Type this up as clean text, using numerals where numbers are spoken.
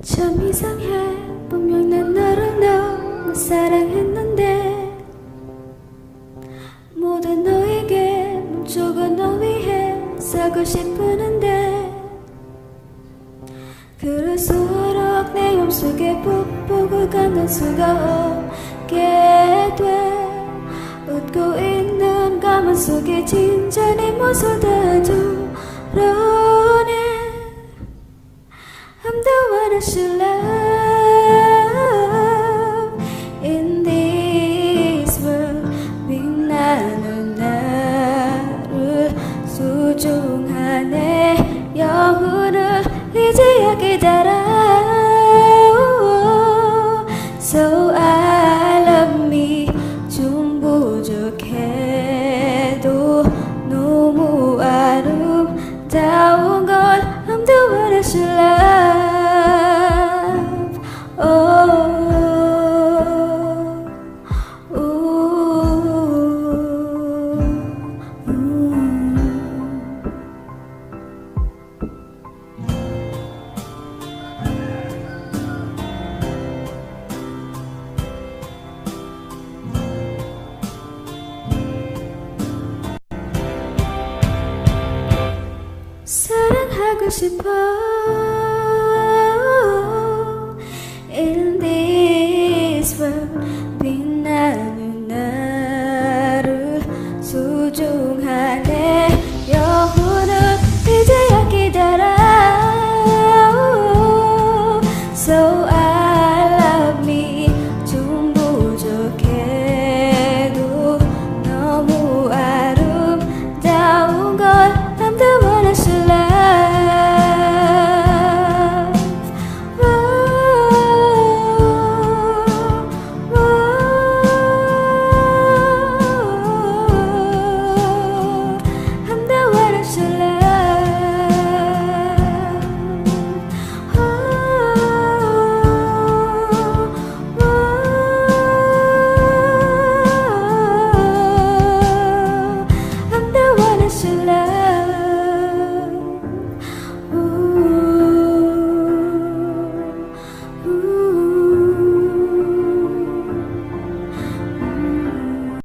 참 이상해. 분명 난 너를 너무 사랑했는데 모든 너에게 멈춰가 너 위해 살고 싶었는데 그럴수록 내 맘속에 푹푹 가는 수가 없게 돼. 웃고 있는 가만 속에 진짜 네 모습 다 드러내. I'm the one I should love in this world. 빛나는 나를 소중한 내 영혼을 이제야 깨달아. So I love me. 좀 부족해도 너무 아름다운 걸 I'm the one I should love. 사랑하고 싶어. In this world. 빛나는 나를 소중한 내 영혼을 이제야 깨달아. So I love me. 좀 부족해도 너무 아름다운 걸 I'm the one I should love. I'm the one I should love. I'm the one I should love.